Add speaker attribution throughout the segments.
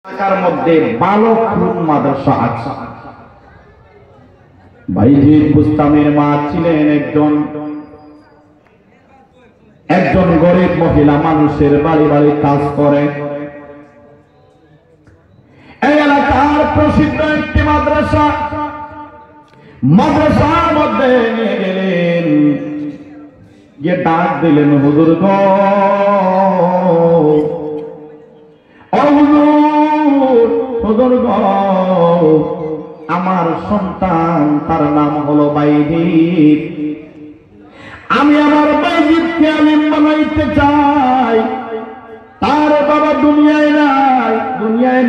Speaker 1: এলাকার মধ্যে বালক মাদ্রাসা আছে। ভাইজির বুস্তামের মা ছিলেন একজন গরিব মহিলা, মানুষের বাড়ি বাড়ি কাজ করে। এই এলাকার প্রসিদ্ধ একটি মাদ্রাসার মধ্যে নিয়ে গেলেন, গিয়ে ডাক দিলেন, হুজুর গো, হুজুর গো, আমার সন্তান, তার নাম হলো বাইজিদ। আমি আমার বাইজিদকে আলিম বানাইতে চাই। তার বাবা দুনিয়ায়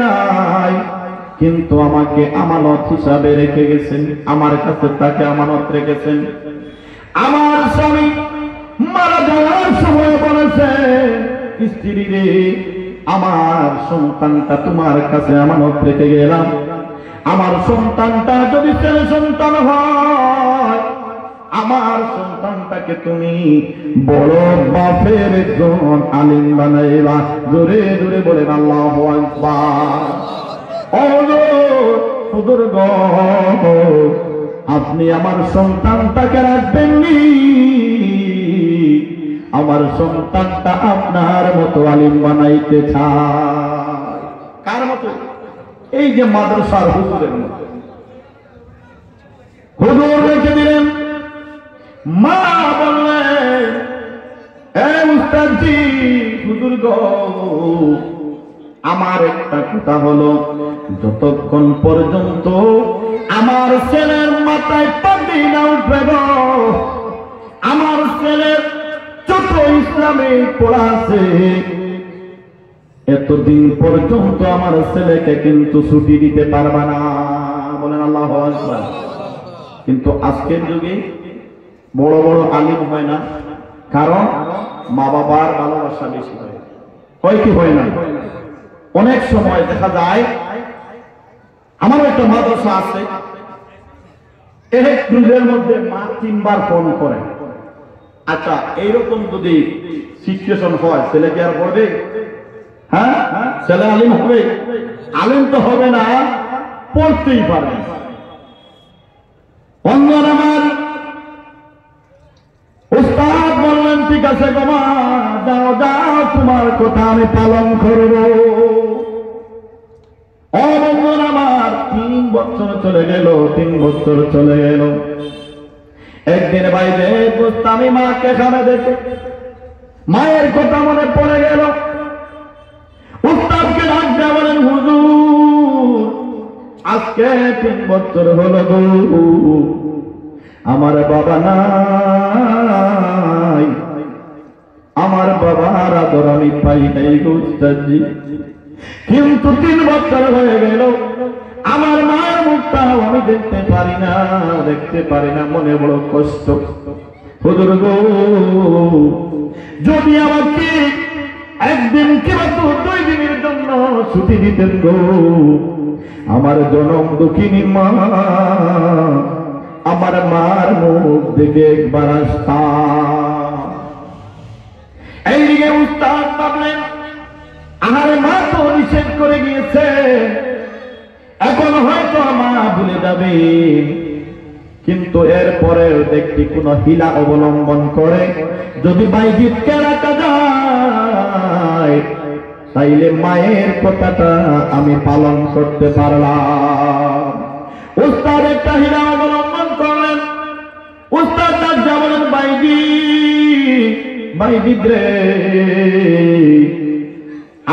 Speaker 1: নাই, কিন্তু আমাকে আমানত হিসাবে রেখে গেছেন, আমার কাছে তাকে আমানত রেখেছেন। আমার স্বামী মারা যাওয়ার সময় বলেছে, স্ত্রী রে, আমার সন্তানটা তোমার কাছে আমানত রেখে গেলাম। আমার সন্তানটা যদি ছেলে সন্তান হয়, আমার সন্তানটাকে তুমি বড় বাপের একজন আলিম বানাইবা। জোরে জোরে বলেন আল্লাহু আকবার। হুজুর গো, আপনি আমার সন্তানটাকে রাখবেননি, আমার সন্তানটা আপনার মতো আলিম বানাইতে চায়। কার মতো? এই যে মাদ্রাসার হুজুরের মতো। হুজুর রেখে দিলেন। মা বললেন, এই উস্তাদজি, হুজুর গো, আমার একটা কথা হলো, যতক্ষণ পর্যন্ত আমার ছেলের মাথায় পাগড়ি না উঠবে গো, আমার ছেলের যত ইসলামে পড়া আছে, এতদিন পর্যন্ত আমার ছেলেকে কিন্তু ছুটি দিতে পারবা না। বলেন আল্লাহু আকবার। কিন্তু আজকের যুগে বড় বড় আলিম হয় না, কারণ মা বাবার ভালোবাসা বেশি হয় কি হয় না? অনেক সময় দেখা যায়, আমার একটা মাদ্রাসা আছে, এর মধ্যে মা 3 বার ফোন করে। আচ্ছা, এইরকম যদি সিচুয়েশন হয়, ছেলে কি আর পড়বে? হ্যাঁ, ছেলে আলিম হবে? আলিম তো হবে না, পড়তেই পারবে। অন্যর আমার উস্তাদ বললেন, ঠিক আছে গো মা, যাও যাও, তোমার কথা আমি পালন করব। অবন্ধন আমার 3 বছর চলে গেল, 3 বছর চলে গেল। একদিন বাইরে বুঝতাম, মাকে খানে দেখে মায়ের কথা মনে পড়ে গেল। উস্তাদকে ডাক দেয়া বলেন, হুজুর, আজকে 3 বছর হলো গো, আমার বাবা নাই, আমার বাবার আদর আমি পাই নাই গো উস্তাদজি। কিন্তু 3 বছর হয়ে গেল, আমার মায়ের মুখটাও আমি দেখতে পারি না, মনে বড় কষ্ট। হুজুর গো, যদি আমাকে একদিন কিংবা 2 দিনের জন্য ছুটি দিতেন গো, আমার জনম দুঃখিনী মা, আমার মার মুখ দেখে একবার আসতাম। এইদিকে উস্তাদ ভাবলেন, আহারে মা তো নিষেধ করে গিয়েছে, এখন হয়তো মা ভুলে যাবে, কিন্তু এরপরে দেখি কোন হিলা অবলম্বন করে যদি বাইজিদকে রাখা যায়, তাইলে মায়ের কথাটা আমি পালন করতে পারলাম। উস্তাদ একটা হিলা অবলম্বন করলেন। উস্তাদ যা বলেন, বাইজিদ রে,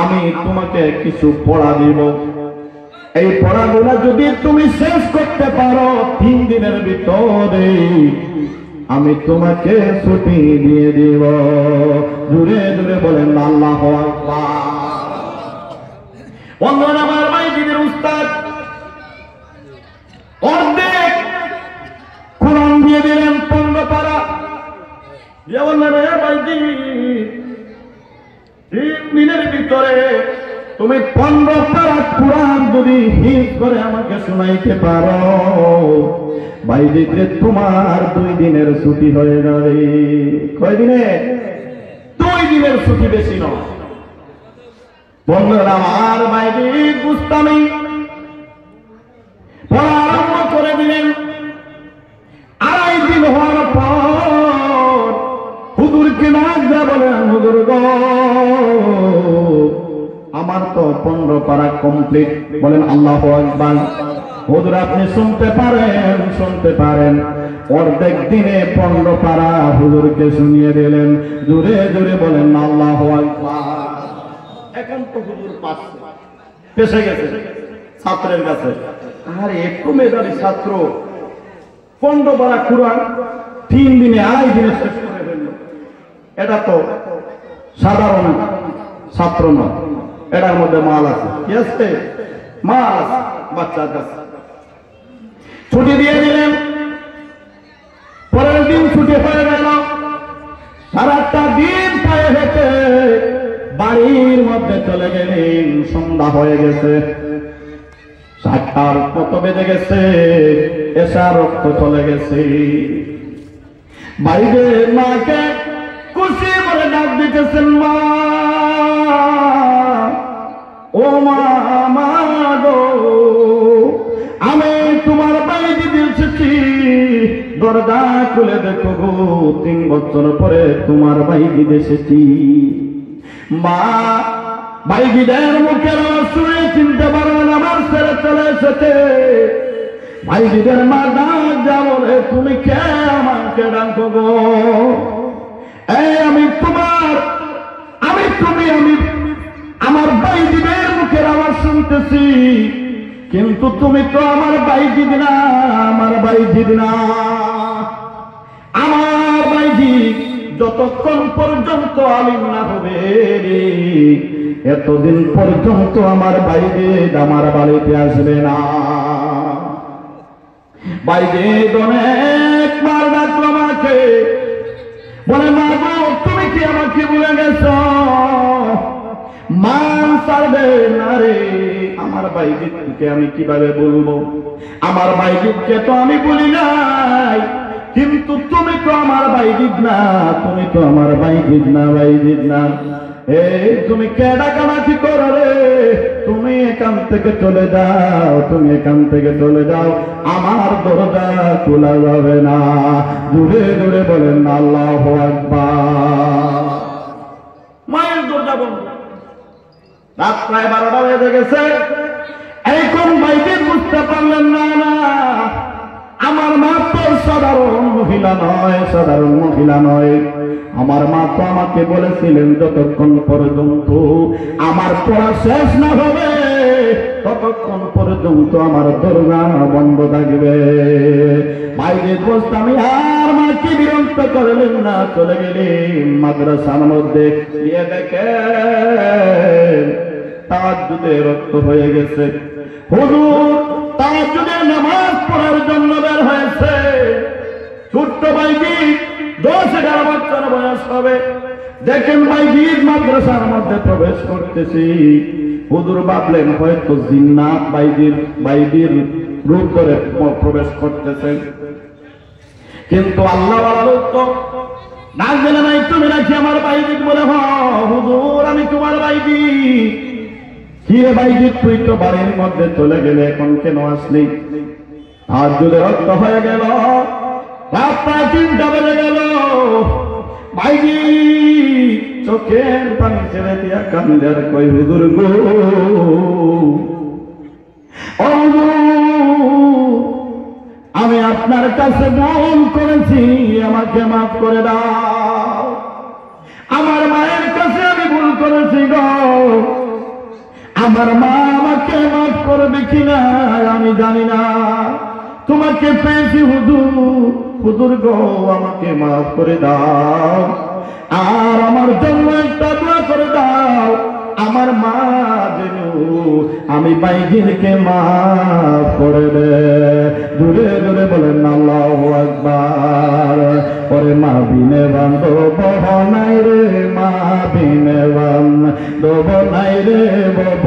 Speaker 1: আমি তোমাকে কিছু পড়া দিব, এই পড়াগুলা যদি তুমি শেষ করতে পারো 3 দিনের ভিতরে, আমি তোমাকে ছুটি দিয়ে দিব। জোরে জোরে বলেন আল্লাহু আকবার। বন্ধুরা আমার, বাইজিদের উস্তাদ অর্ধেক কোরআন দিয়ে দিলেন, 15 পারা দিয়ে বললেন, হে বাইজিদ, 3 দিনের ভিতরে তুমি 15 পারা কোরআন যদি হিফজ করে আমাকে শোনাইতে পারো, বাইজিদ রে, তোমার 2 দিনের ছুটি হয়ে যাবে। কয় দিনে? 2 দিনের ছুটি, বেশি নয়। বললেন আমার বাইরে বুঝতামই পড়া আরম্ভ করে দিলেন। 2.5 দিন হওয়ার পর হুজুরকে ডাক দেয়া বলেন, হুজুর গো আমার তো 15 পারা কমপ্লিট। বলেন আল্লাহু আকবার। হুজুর আপনি শুনতে পারেন। অর্ধেক দিনে 15 পারা হুজুরকে শুনিয়ে দিলেন। জোরে জোরে বলেন আল্লাহু আকবার। এখন তো হুজুর পেছে গেছে ছাত্রের কাছে। আর একটু মেধাবী ছাত্র 15 পারা কুরআন 3 দিনে 2.5 দিনে শেষ করে ফেলল। এটা তো সাধারণ ছাত্র নয়, এটার মধ্যে মাল আছে। কি আছে? মাল আছে বাচ্চার কাছে। ছুটি দিয়ে দিলেন। পরের দিন ছুটি হয়ে গেল। সারাটা দিন পায়ে হেঁটে বাড়ির মধ্যে চলে গেলেন। সন্ধ্যা হয়ে গেছে, 7টার কত বেজে গেছে, এশার রক্ত চলে গেছে। বাইরে মাকে খুশি করে ডাক দিতেছেন, মা ও মা গো আমি তোমার বাইরে দিয়েছি, দরজা খুলে দেখো গো 3 বছর পরে তোমার বাইরে এসেছি। মা ভাইজিদের মুখের শুনে চিনতে পারলেন আমার ছেলে চলে এসেছে। ভাইজিদের মা ডাক যা বলে, তুমি কে আমাকে ডাকো গো? আমি আমার ভাইজিদের মুখের আওয়াজ শুনতেছি, কিন্তু তুমি তো আমার ভাইজিদ না, আমার ভাইজিদ না। আমার ভাইজি যতক্ষণ পর্যন্ত আলিম না হবে এতদিন পর্যন্ত আমার ভাইজিদ আমার বাড়িতে আসবে না। ভাইজিদ অনেকবার ডাকলো আমাকে, বলে মা গো তুমি কি আমাকে ভুলে গেছ? মান ছাড়বে না রে। আমার ভাইজিদকে আমি কিভাবে বলবো? আমার ভাইজিদকে তো আমি বলি নাই, কিন্তু তুমি তো আমার ভাইজিদ না, তুমি তো আমার ভাইজিদ না, ভাইজিদ না। তুমি কে ডাকাডাকি করো রে? তুমি এখান থেকে চলে যাও, তুমি এখান থেকে চলে যাও, আমার দরজা খোলা যাবে না। জোরে জোরে বলেন আল্লাহু আকবার। মায়ের দরজা বন্ধ। রাত প্রায় 12টা বেজে গেছে। এখন বাইরে বুঝতে পারলেন না, না আমার মা তো সাধারণ মহিলা নয়, সাধারণ মহিলা নয়। আমার মা তো আমাকে বলেছিলেন যতক্ষণ পর্যন্ত আমার পড়া শেষ না হবে ততক্ষণ পর্যন্ত আমার দরজা বন্ধ থাকবে। বাইরে বসতে আমি আর মাকে বিরক্ত করলেন না, চলে গেলেন মাদ্রাসার মধ্যে। গিয়ে দেখেন তাহাজ্জুদে রক্ত হয়ে গেছে। হুজুর তাহাজ্জুদে নামাজ পড়ার জন্য বের হয়েছে। ছোট্ট ভাইজি 10-11 বছর বয়স হবে। দেখেন ভাইজি মাদ্রাসার মধ্যে প্রবেশ করতেছি। হুজুর ভাবলেন হয়তো জিন্নাত বাইজির রূপ ধরে প্রবেশ করতেছে, কিন্তু আল্লাহ লোক তো ডাক দিলে নাই, তুমি নাকি আমার বাইজি? বলে হুজুর আমি তোমার বাইজি। কি রে বাইজি তুই তো বাড়ির মধ্যে চলে গেলে, এখন কেন আসলি? তাহাজ্জুদে রক্ত হয়ে গেল, রাত প্রায় 3টা বেজে গেল। ভাইজি চোখের পানি ছেড়ে দিয়া কান্দে আর কই, হুজুর গো আমি আপনার কাছে ভুল করেছি, আমাকে মাফ করে দাও। আমার মায়ের কাছে আমি ভুল করেছি গো, আমার মা আমাকে মাফ করবে কিনা আমি জানি না। তোমাকে পেয়েছি হুজুর, হুজুর গো আমাকে মাফ করে দাও, আর আমার জন্য একটা দোয়া করে দাও। আমার মা যেন আমি বাইজিনকে মাফ করে দে। জোরে জোরে বলেন আল্লাহু আকবার। ওরে মা বিনে বান্ধব নাই রে, মা বিনে বান্ধব নাই রে, বব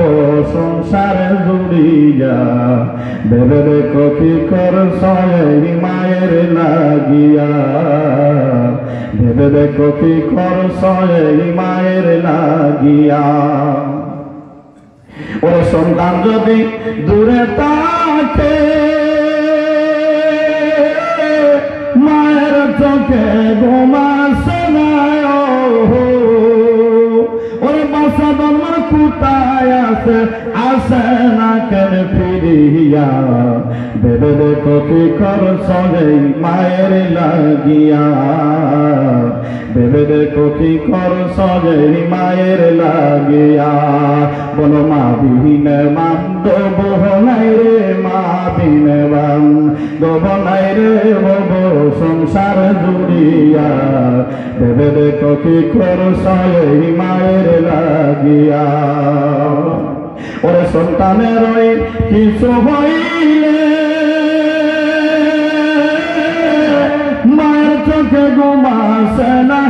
Speaker 1: সংসারে জুড়িয়া ভেবে দেখো কি কর সয় মায়ের লাগিয়া, ভেবে দেখো কি কর সয় মায়ের লাগিয়া। ওরে সন্তান যদি দূরে থাকে মায়ের চোখে ঘুম আসে না, ওরে বাসা তোমার কোথায় আছে, আসে না কেন ফিরিয়া, ভেবে দেখো কি করছ এই মায়ের লাগিয়া, ভেবে দেখো কি করছ এই মায়ের লাগিয়া। বলো মা বিহীনে বান্ধব নাই রে, মা বিহীনে বান্ধব নাই রে বব সংসার জুড়িয়া, ভেবে দেখো কি করছ এই মায়ের লাগিয়া। ওরে সন্তানের কিছু হইলে মায়ের চোখে ঘুম আসে না,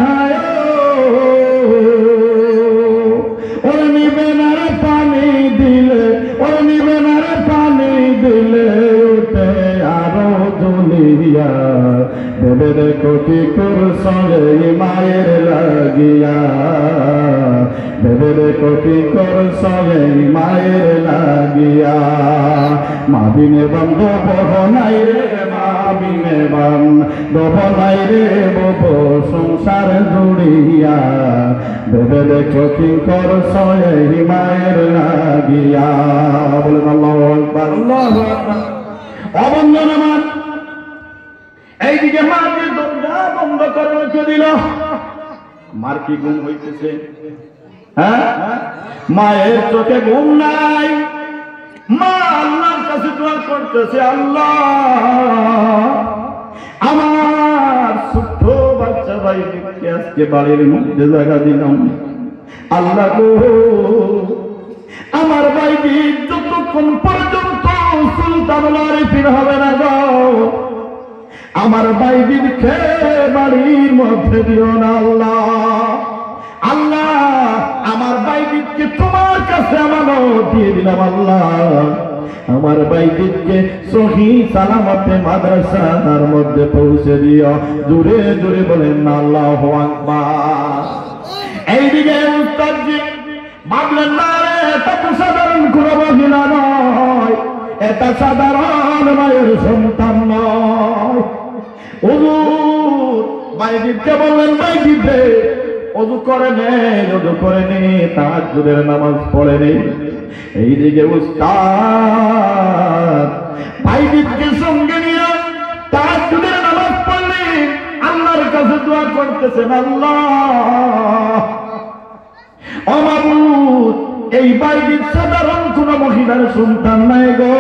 Speaker 1: ওরে নিবে না রে পানি দিলে, ওরে নিবে না রে পানি দিলে উঠে আরো জ্বলিয়া, ভেবে দেখো কি করছ এই মায়ের লাগিয়া, ভেবে দেখো কি করছ এই মায়ের লাগিয়া। মা বিনে বান্ধব নাই রে, মা বিনে বান্ধব নাই রে বব সংসার জুড়িয়া, ভেবে দেখো কি করছ এই মায়ের লাগিয়া। বলেন আল্লাহু আকবার, আল্লাহু আকবার। অবন্ধন আমার এইদিকে মাকে দরজা বন্ধ করে রেখে দিল। মার কি ঘুম হইতেছে? হ্যাঁ, মায়ের চোখে ঘুম নাই। মা আল্লাহর কাছে দোয়া করতেছে, আল্লাহ আমার ছোট্ট বাচ্চা ভাইকে আজকে বাড়ির মধ্যে জায়গা দিলাম। আল্লাহ গো, আমার ভাইটি যতক্ষণ পর্যন্ত সুলতানুল আরিফিন হবে না গো, আমার ভাইটিকে বাড়ির মধ্যে দিও না আল্লাহ। আল্লাহ আমার ভাইটিকে তোমার কাছে আমানত দিয়ে দিলাম আল্লাহ, আমার ভাইটিকে সহি সালামতে মাদ্রাসার মধ্যে পৌঁছে দিও। দূরে দূরে বলেন না আল্লাহু আকবার। এইদিকে উস্তাদজি ভাবলেন না রে, এটা তো সাধারণ কোনো মহিলা নয়, এটা সাধারণ মায়ের সন্তান নয়। হুজুর ভাইটিকে বললেন, ভাইটিতে ওযু করে নে, ওযু করে নে, তাহাজ্জুদের নামাজ পড়ে নে। এইদিকে উস্তাদ ভাইটিকে সঙ্গে নিয়ে তাহাজ্জুদের নামাজ পড়লেন, আল্লাহর কাছে দোয়া করতেছেন, আল্লাহ ও মাবুদ, এই বাড়ির সাধারণ কোন মহিলার সন্তান নাই গো,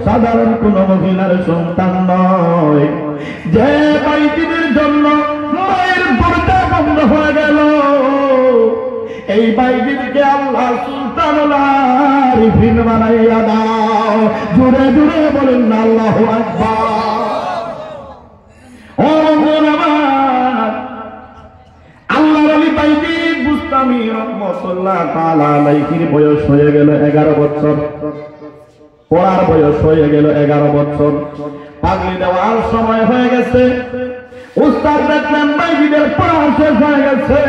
Speaker 1: সাধারণ কোন মহিলার সন্তান নয়। যে বাড়িটির জন্য মায়ের দরজা বন্ধ হয়ে গেল, এই বাড়িটিকে আল্লাহ সুলতানুল আরিফিন বানাইয়া দাও। জুড়ে জুড়ে বলেন না আল্লাহু আকবার। ও আমার আল্লাহর ওলি বাইজি বুস্তামি রাহমাতুল্লাহ তাআলা আলাইহির বয়স হয়ে গেল 11 বছর, পড়ার বয়স হয়ে গেল 11 বছর। পাগড়ি দেওয়ার সময় হয়ে গেছে। উস্তাদ দেখলেন বাইজিদের পড়া শেষ হয়ে গেছে।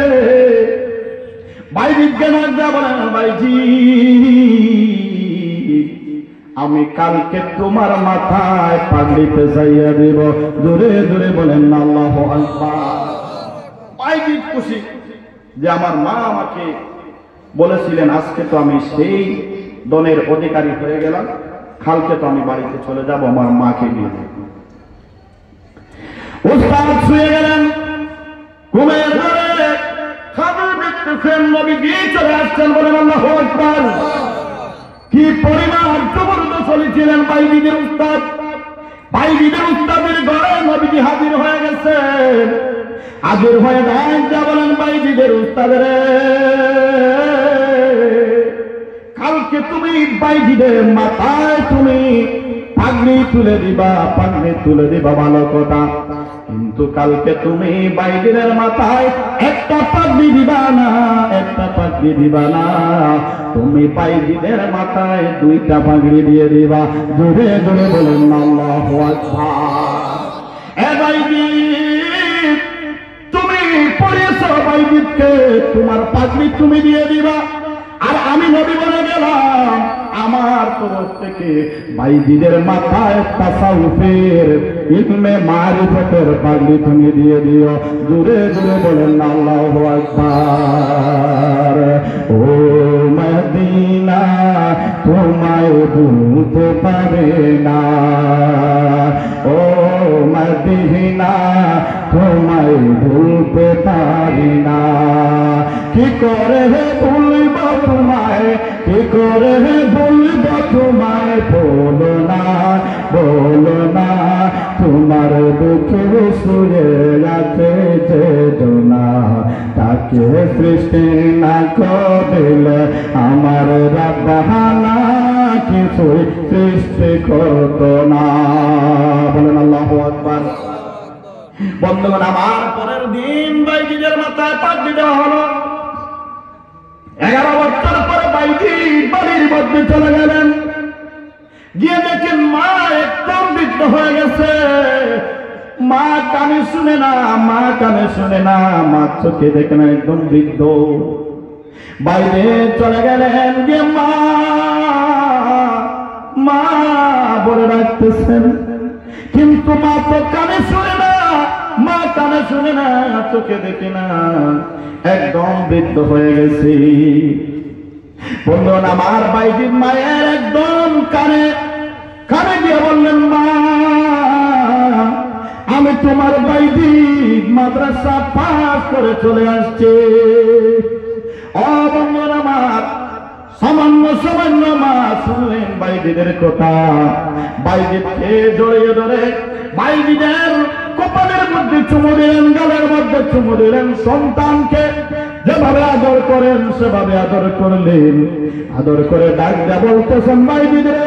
Speaker 1: বাইজিকে না বলেন, বাইজি আমি কালকে তোমার মাথায় পাগড়িতে যাইয়া দেব। জোরে জোরে বলেন না আল্লাহু আকবার। বাইজি খুশি যে আমার মা আমাকে বলেছিলেন আজকে তো আমি সেই দনের অধিকারী হয়ে গেলাম, কালকে তো আমি বাড়িতে চলে যাব আমার মাকে নিয়ে। উস্তাদ শুয়ে গেলেন, ঘুমের ঘরে খাবার দেখতেছেন, নবীজি চলে আসছেন। বলেন আল্লাহু আকবার। কি পরিমাণ জবরদস্তি ছিলেন বাইজিদের উস্তাদ। বাইজিদের উস্তাদের ঘরে নবীজি হাজির হয়ে গেছেন। হাজির হয়ে যায় যা বলেন, বাইজিদের উস্তাদের কালকে তুমি বাইজিদের মাথায় তুমি পাগড়ি তুলে দিবা, পাগড়ি তুলে দিবা ভালো কথা, কিন্তু কালকে তুমি বাইজিদের মাথায় একটা পাগড়ি দিবা না, একটা পাগড়ি দিবা না, তুমি বাইজিদের মাথায় 2টা পাগড়ি দিয়ে দিবা। জোরে জোরে বলেন আল্লাহু আকবার। এ বাইজি তুমি পড়েছো, বাইজিকে তোমার পাগড়ি তুমি দিয়ে দিবা, আর আমি নবী বলে গেলাম আমার তরফ থেকে ভাইজিদের মাথায় তাসাউফের ইলমে মারিফতের পাগড়ি তুমি দিয়ে দিও। জোরে জোরে বলেন আল্লাহু আকবার। ও মদিনা তোমায় ভুলতে পারে না, ও মদিনা তোমায় ভুলতে পারি না। কি করে ভুলব তোমায়, কি করে ভুলব তোমায়, বলো না বলো না তোমার দুঃখে শুয়ে আছে যে জোনা, তাকে সৃষ্টি না করলে আমার রাব্বানা কিছুই সৃষ্টি করতো না। বলেন আল্লাহু আকবার। বন্ধুগণ, আমার পরের দিন বাইজিদের মাথায় পাগড়ি দেওয়া হলো। 11 বছর পরে বাইজি বাড়ির মধ্যে চলে গেলেন, গিয়ে দেখেন মা একদম বৃদ্ধ হয়ে গেছে। মা কানে শুনে না, মা কানে শুনে না, মা চোখে দেখে না, একদম বৃদ্ধ। বাইরে চলে গেলেন, গিয়ে মা মা বলে ডাকতেছেন, কিন্তু মা তো কানে শুনে না, মা কানে শুনে না, চোখে দেখে না, একদম বৃদ্ধ হয়ে গেছে। বললেন আমার বাইজির মায়ের একদম কানে কানে দিয়ে বললেন, মা আমি তোমার বাইজি মাদ্রাসা পাস করে চলে আসছে। ও বন্ধুর আমার, সামান্য সামান্য মা শুনলেন বাইজিদের কথা। বাইজিকে জড়িয়ে ধরে বাইজিদের কপালের মধ্যে চুমু দিলেন, গালের মধ্যে চুমু দিলেন। সন্তানকে যেভাবে আদর করেন সেভাবে আদর করলেন। আদর করে ডাক দেয়া বলতেছেন, বাইজিদের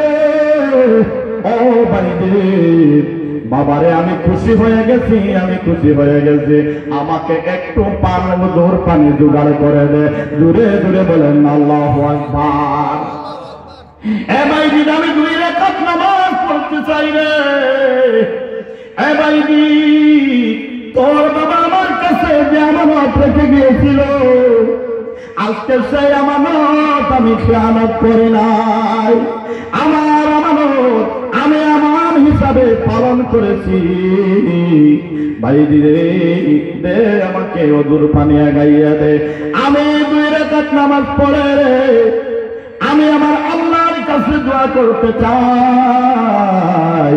Speaker 1: ও বাইজির বাবারে আমি খুশি হয়ে গেছি, আমি খুশি হয়ে গেছি, আমাকে একটু মধুর পানি জোগাড় করে দে। দূরে দূরে বলেন আল্লাহু আকবার। এ বাইজি আমি 2 রাকাত নামাজ পড়তে চাই রে। এ বাইজি তোর বাবা আমার কাছে যে আমানত রেখে গিয়েছিল, আজকে সেই আমানত আমি খেয়ানত করি নাই। আমার আমানত আমি আমার হিসাবে পালন করেছি। বাইজি রে দে আমাকে ওযুর পানি আগাইয়া দে। আমি 2 রাকাত নামাজ পড়ে আমি আমার আল্লাহর কাছে দোয়া করতে চাই।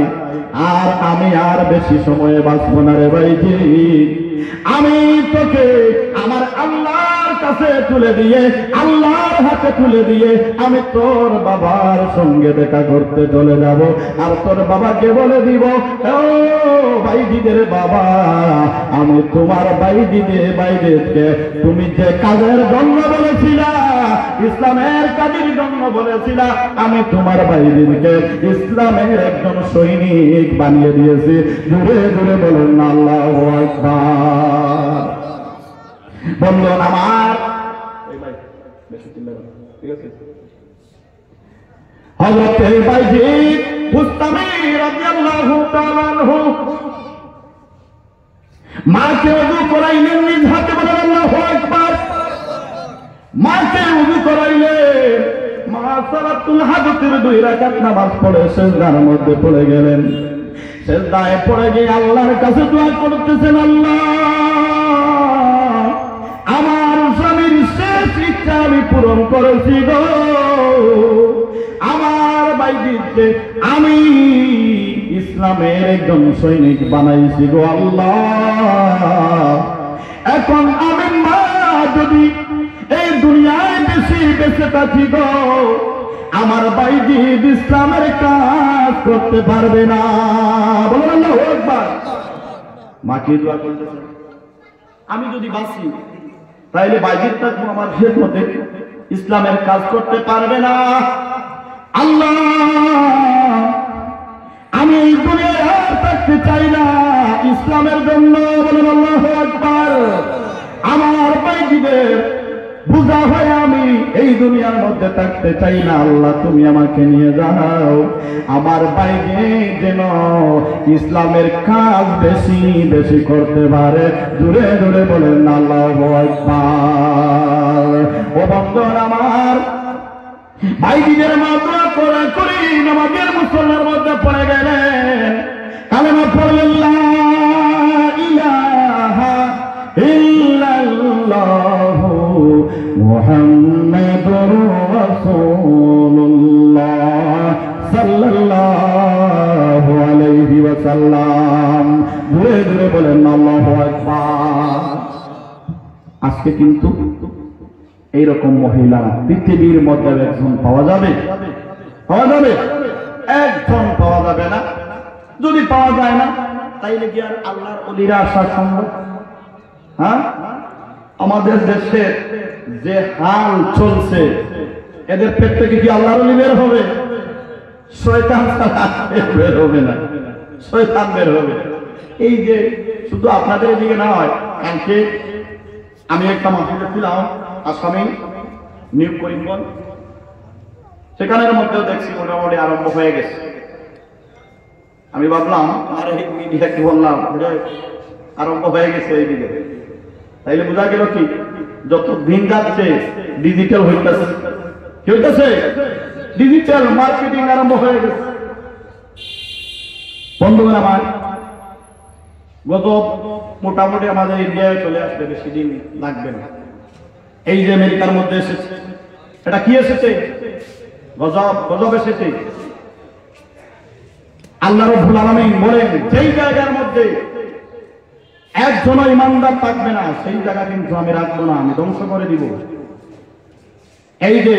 Speaker 1: আর আমি আর বেশি সময়ে বাঁচব না রে বাইজি। আমি তোকে আমার আল্লাহর কাছে তুলে দিয়ে, আল্লাহর হাতে তুলে দিয়ে আমি তোর বাবার সঙ্গে দেখা করতে চলে যাব। আর তোর বাবাকে বলে দিব, ও বাইজিদের বাবা, আমি তোমার বাইজিদেরকে তুমি যে কাজের জন্য বলেছিলা, ইসলামের কাজের জন্য বলেছিলা, আমি তোমার বাইজিদেরকে ইসলামের একজন সৈনিক বানিয়ে দিয়েছি। জোরে জোরে বলুন আল্লাহু আকবার। বন্ধুগণ আমার, হযরত বাইজি বুস্তামি রাদিয়াল্লাহু তাআলা আনহু মাকে ওযু করাইলেন নিজ হাতে। বলেন আল্লাহু আকবার। মাকে ওযু করাইলেন, মা সালাতুল হাজাতের 2 রাকাত নামাজ পড়ে সিজদার মধ্যে পড়ে গেলেন। সিজদায় পড়ে গিয়ে আল্লাহর কাছে দোয়া করতেছেন, আল্লাহ আমার স্বামীর শেষ ইচ্ছা আমি পূরণ করেছি গো। আমার বাইজিকে আমি ইসলামের একজন সৈনিক বানাইছি গো আল্লাহ। এখন আমি মা যদি এই দুনিয়ায় বেঁচে থাকি গো, আমার বাইজি ইসলামের কাজ করতে পারবে না। বলুন আল্লাহু আকবার। মা কি দোয়া করতেছেন, আমি যদি বাঁচি তাইলে বাইজির থাকবো, আমার খেদমতে ইসলামের কাজ করতে পারবে না। আল্লাহ আমি এই দুনিয়ায় আর থাকতে চাই না ইসলামের জন্য। বলুন আল্লাহু আকবার। আমার বাইজিদের বুঝা হয়ে আমি এই দুনিয়ার মধ্যে থাকতে চাই না, আল্লাহ তুমি আমাকে নিয়ে যাও। আমার বাইরে যেন ইসলামের কাজ বেশি বেশি করতে পারে। জোরে জোরে বলেন আল্লাহু আকবার। ও বন্ধুরা আমার, ভাইদের মাত্রা করে করি নামাজের মুসল্লার মধ্যে পড়ে গেলেন, কালেমা পড়লেন লা ইলাহা ইল্লাল্লাহু মুহাম্মাদুর রাসূলুল্লাহ সাল্লাল্লাহু আলাইহি ওয়াসাল্লাম। জোরে জোরে বলেন আল্লাহু আকবার। আজকে কিন্তু এইরকম মহিলা পৃথিবীর মধ্যে একজন পাওয়া যাবে? পাওয়া যাবে? একজন পাওয়া যাবে না। যদি পাওয়া যায় না, তাইলে কি আর আল্লাহর ওলিরা আসা সম্ভব? হ্যাঁ, আমাদের দেশে যে হাল চলছে, এদের পেট থেকে কি আল্লাহর ওলি বের হবে? শয়তান বের হবে না, শয়তান বের হবে। এই যে শুধু আপনাদের এদিকে না হয়, কালকে আমি একটা মাহফিলে ছিলাম আসামে নিউ করিমগঞ্জ, সেখানের মধ্যেও দেখছি মোটামুটি আরম্ভ হয়ে গেছে। আমি ভাবলাম আরে মিডিয়া কি বললাম, আরম্ভ হয়ে গেছে এইদিকে, তাইলে বোঝা গেল কি যত দিন যাচ্ছে ডিজিটাল হইতেছে। কি হইতেছে? ডিজিটাল মার্কেটিং আরম্ভ হয়ে গেছে। বন্ধুগণ আমার, গজব মোটামুটি আমাদের ইন্ডিয়ায় চলে আসবে, বেশি দিন লাগবে না। এই যে আমেরিকার মধ্যে এসেছে, এটা কি এসেছে? গজব, গজব এসেছে। আল্লাহ রাব্বুল আলামিন বলেন, যেই জায়গার মধ্যে একজনও ইমানদার থাকবে না, সেই জায়গা কিন্তু আমি রাখবো না, আমি ধ্বংস করে দিব। এই যে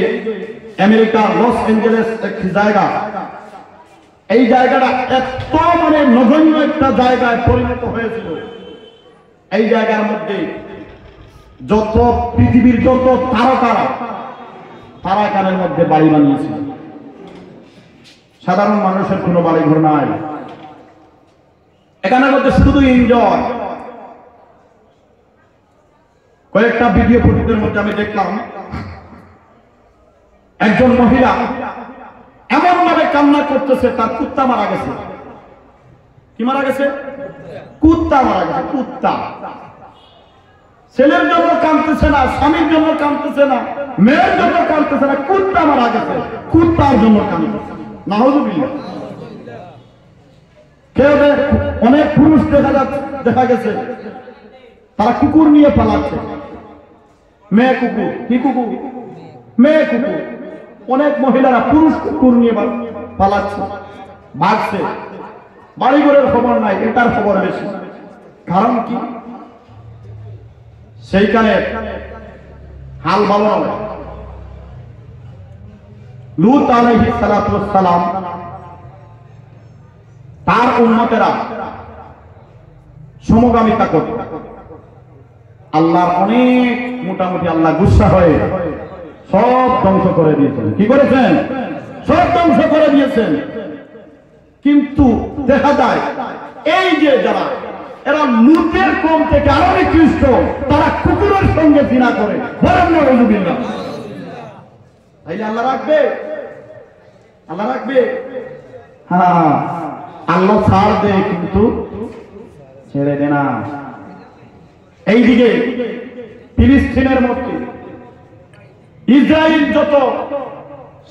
Speaker 1: আমেরিকার লস অ্যাঞ্জেলেস একটি জায়গা, এই জায়গাটা এত মানে নগণ্য একটা জায়গায় পরিণত হয়েছিল। এই জায়গার মধ্যে যত পৃথিবীর যত তারকারা, তারা এখানের মধ্যে বাড়ি বানিয়েছিল। সাধারণ মানুষের কোনো বাড়ি ঘর নাই, এখানের মধ্যে শুধু এনজয়। কয়েকটা ভিডিও ফুটেজের মধ্যে আমি দেখলাম একজন মহিলা এমন ভাবে কান্না করতেছে, তার কুত্তা মারা গেছে। কি মারা গেছে? কুত্তা মারা গেছে। কুত্তা ছেলের জন্য কাঁদতেছে না, স্বামীর জন্য কাঁদতেছে না, মেয়ের জন্য কাঁদতেছে না, কুত্তা মারা গেছে, কুত্তার জন্য কাঁদতেছে। নাউযুবিল্লাহ। কেউ অনেক পুরুষ দেখা গেছে তারা কুকুর নিয়ে পালাচ্ছে, মেয়ে কুকুর। কি কুকুর? মেয়ে কুকুর। অনেক মহিলারা পুরুষ কুকুর নিয়ে পালাচ্ছে, ভাগছে। বাড়িঘরের খবর নাই, এটার খবর বেশি। কারণ কি? সেইখানে হাল ভালো নয়। লূত আলাইহিস সালাতু ওয়াস সালাম তার উম্মতেরা সমগামিতা করত। আল্লাহর অনেক মোটামুটি আল্লাহ গুসা হয়ে সব ধ্বংস করে দিয়েছেন। কি করেছেন? সব ধ্বংস করে দিয়েছেন। কিন্তু দেখা যায় এই যে যারা এরা লূতের কম থেকে আরো নিকৃষ্ট, তারা কুকুরের সঙ্গে জিনা করে। বলেন নাউযুবিল্লাহ। তাইলে আল্লাহ রাখবে? আল্লাহ রাখবে? হ্যাঁ, আল্লাহ ছাড় দেয় কিন্তু ছেড়ে দে না। এইদিকে ফিলিস্তিনের মধ্যে ইসরায়েল যত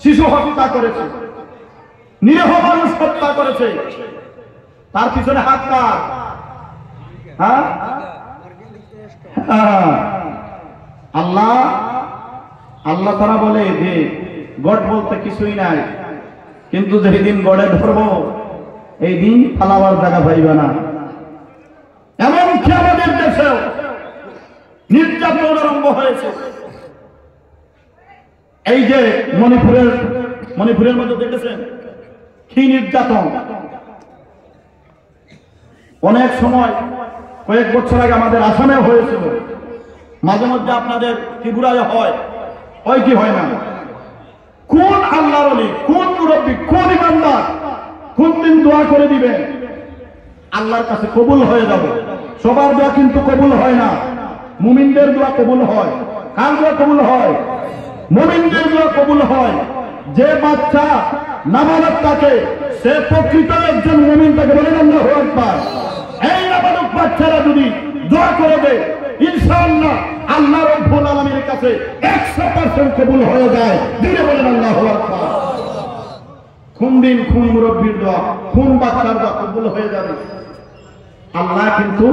Speaker 1: শিশু হত্যা করেছে, নিরীহ মানুষ হত্যা করেছে, তার পিছনে হাত কার? হ্যাঁ, আল্লাহ। আল্লাহ তারা বলে যে গড বলতে কিছুই নাই, কিন্তু যেদিন গড়ে ধরবো এই দিন ফালাবার জায়গা পাইবে না। এমনকি আমাদের দেশেও নির্যাতন আরম্ভ হয়েছে। এই যে মণিপুরের মধ্যে দেখেছেন কি নির্যাতন। অনেক সময় কয়েক বছর আগে আমাদের আসামেও হয়েছিল, মাঝে মধ্যে আপনাদের ত্রিপুরায় হয় কি হয় না? কোন আল্লাহর ওলি, কোন মুরব্বী, কোন ইমানদার কোন দিন দোয়া করে দিবে আল্লাহর কাছে কবুল হয়ে যাবে? সবার দোয়া কিন্তু কবুল হয় না। মুমিনদের দোয়া কবুল হয়। কার দোয়া কবুল হয়? মুমিনদের দোয়া কবুল হয়। যে বাচ্চা নাবালক থাকে সে প্রকৃত একজন মুমিন, তাকে বলেন আল্লাহু আকবার। এই নাবালক বাচ্চারা যদি দোয়া করে দেয় ইনশাআল্লাহ আল্লাহ রাব্বুল আলামিনের কাছে 100% কবুল হয়ে যায়। দিনে বলেন আল্লাহু আকবার। কোন দিন কোন মুরব্বির দোয়া, কোন বাচ্চার দোয়া কবুল হয়ে যাবে। আল্লাহ কিন্তু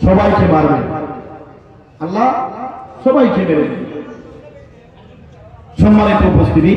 Speaker 1: সবাইকে মারবে, আল্লাহ সবাইকে মেরে দেবে। সম্মানিত উপস্থিতি,